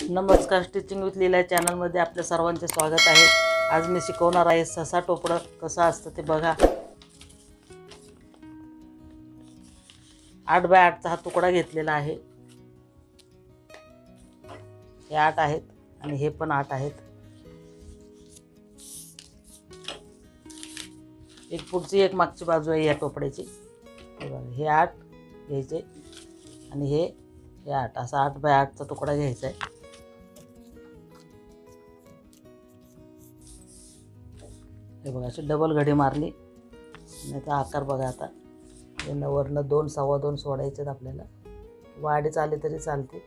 नमस्कार, stitching with लीला चॅनलमध्ये आपल्या सर्वांचे स्वागत आहे। आज मी शिकवणार आहे ससा टोपडं कसं असतं ते बघा। 8 बाय 8 चा हा तुकडा घेतलेला आहे। हे 8 आहेत आणि हे पण 8 आहेत। एक पुढची एक मागची बाजू आहे या टोपड्याची। हे 8 घ्यायचे आणि हे 8 असा 8 बाय 8 चा तुकडा घ्यायचा आहे। हे बघा अशी डबल घडी मारली आणि त्याचा आकार बघा। आता वरनं 2 सव्वा 2 सोडायचे आपल्याला, वाढीच आले तरी चालते।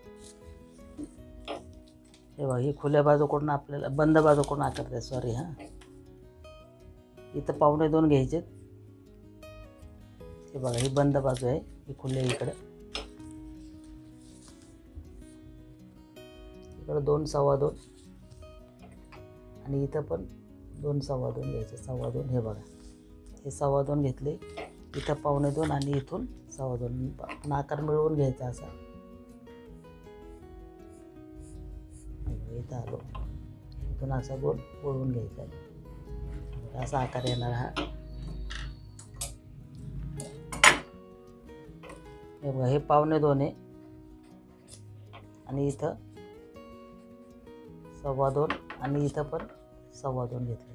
हे बघा ही खुल्या बाजूकडून आपल्याला बंद बाजूकडून आकारते, सॉरी हां। इथं 1.25 घ्यायचे। हे बघा ही बंद बाजू आहे, ही खुल्या इकडे 2 सव्वा 2 आणि इथं पण 2 सव्वा 2 घ्यायचे, सव्वा 2। हे बघा हे सव्वा 2 घेतले, इथं 1.25 आणि इथून सव्वा 2 आकार मिळवून घ्यायचा असा। इथं आलो, इथून असा गोल वळवून घ्यायचा आहे, असा आकार येणार हा। हे बघा हे 1.25 आहे आणि इथं सव्वा 2 आणि इथं पण सव्वा 2 घेतले।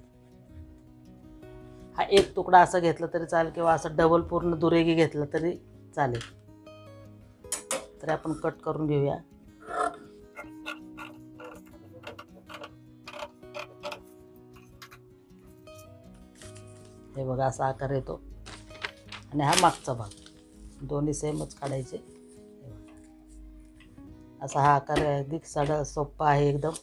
हा एक तुकडा असा घेतला तरी चालेल किंवा असं डबल पूर्ण दुरेगी घेतला तरी चालेल। तर आपण कट करून घेऊया। हे बघा असा आकार येतो आणि हा मागचा भाग, दोन्ही सेमच काढायचे। असा हा आकार आहे, अगदी साधा सोपा आहे एकदम।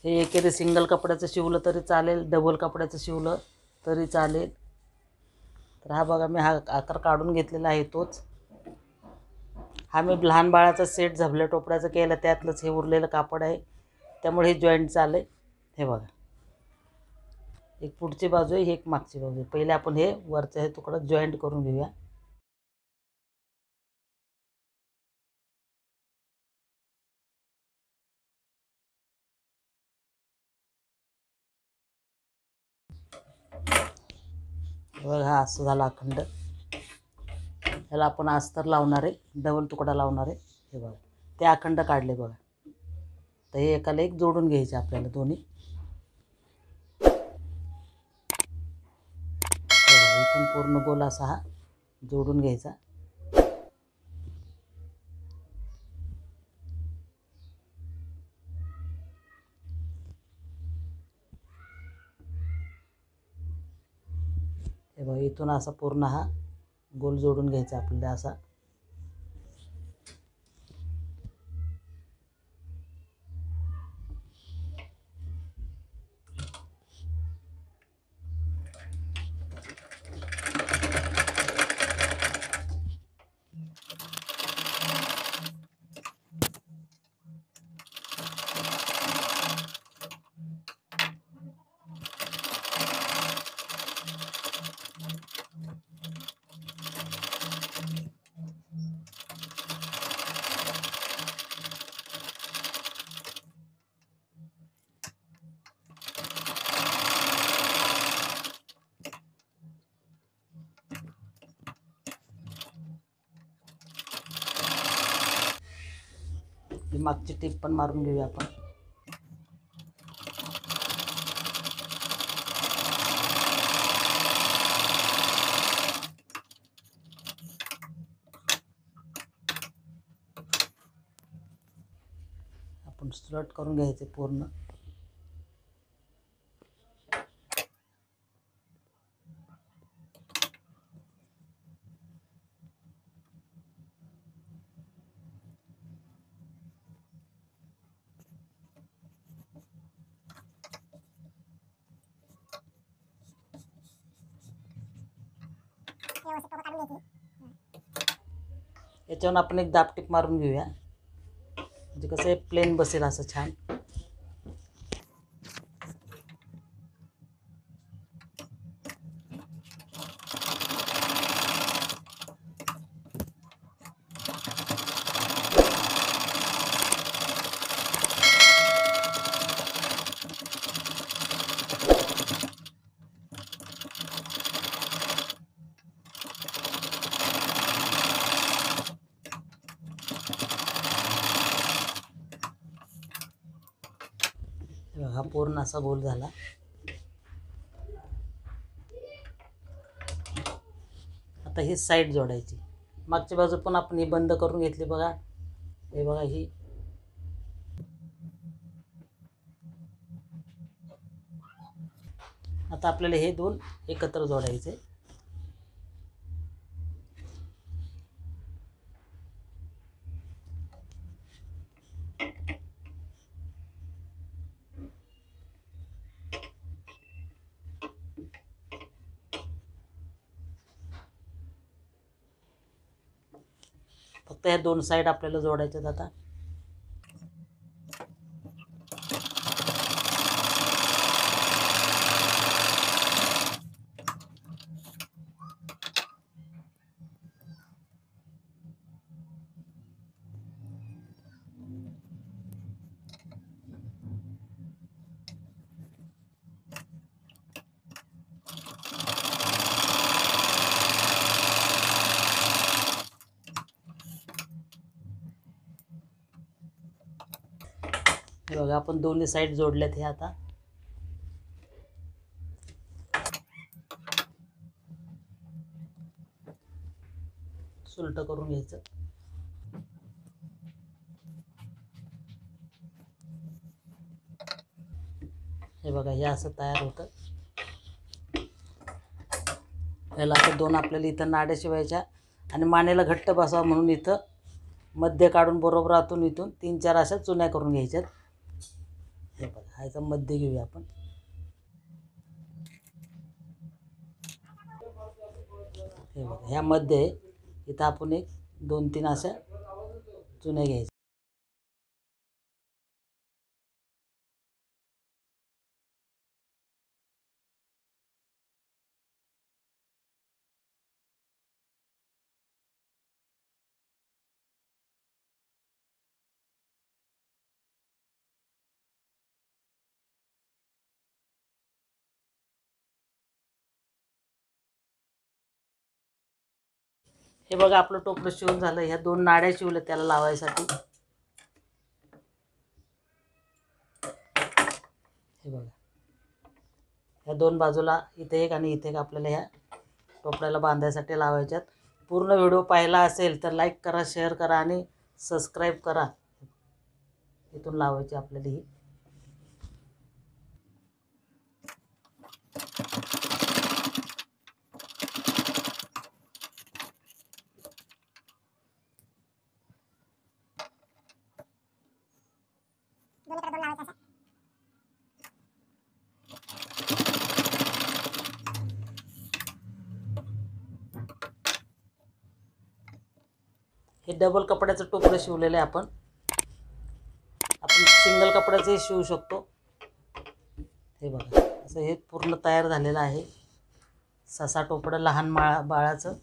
हे एकेरी सिंगल कपड्याचं शिवलं तरी चालेल, डबल कपड्याचं शिवलं तरी चालेल। तर हा बघा मी हा आकार काढून घेतलेला आहे तोच। हा मी लहान बाळाचा सेट झबल्या टोपड्याचं केलं, त्यातलंच हे उरलेलं कापड आहे, त्यामुळे हे जॉईंट चालेल। हे बघा एक पुढची बाजू आहे, ही एक मागची बाजू आहे। पहिले आपण हे वरचं हे तुकडा जॉईंट करून घेऊया। बघा हा असं झाला अखंड। त्याला आपण अस्तर लावणार आहे, डबल तुकडा लावणार आहे। हे बघा ते अखंड काढले बघा। तर हे एकाला एक जोडून घ्यायचे आपल्याला दोन्ही। इथून पूर्ण गोल असा हा जोडून घ्यायचा। हे बघा इथून असा पूर्ण हा गोल जोडून घ्यायचा आपल्याला असा। ही मागची टीप पण मारून घेऊया आपण। आपण स्ट्रट करून घ्यायचे पूर्ण। याच्यावर आपण एक दाबटीप मारून घेऊया, म्हणजे कसं आहे प्लेन बसेल असं छान। हा पूर्ण असा गोल झाला. आता ही साईड जोडायची. मागची बाजू पण आपण ही बंद करून घेतली बघा. हे बघा ही. आता आपल्याला हे दोन एकत्र जोडायचे. फक्त ह्या दोन साईड आपल्याला जोडायच्यात आता. हे बघा आपण दोन्ही साईड जोडल्यात. हे आता सुलट करून घ्यायचं. हे बघा हे असं तयार होतं. याला आता दोन आपल्याला इथं नाड्या शिवायच्या आणि मानेला घट्ट बसावं म्हणून इथं मध्य काढून बरोबर आतून इथून 3-4 अशा चुन्या करून घ्यायच्यात. हे बघा ह्याचा मध्य घेऊया आपण. हे बघा ह्या मध्ये इथं आपण एक 2-3 अशा चुन्या घ्यायच्या. हे बघा आपलं टोपलं शिवून झालं. ह्या दोन नाड्या शिवल्या त्याला लावायसाठी. हे बघा ह्या दोन बाजूला इथे एक आणि इथे एक आपल्याला ह्या टोपल्याला बांधायसाठी लावायच्यात. पूर्ण व्हिडिओ पाहिला असेल तर लाईक करा, शेअर करा आणि सबस्क्राईब करा. इथून लावायची आपल्याला ही. हे डबल कपड्याचं टोपलं शिवलेलं आहे आपण. सिंगल कपड्याचंही शिवू शकतो. हे बघा असं हे पूर्ण तयार झालेलं आहे. ससा टोपडं लहान बाळाचं.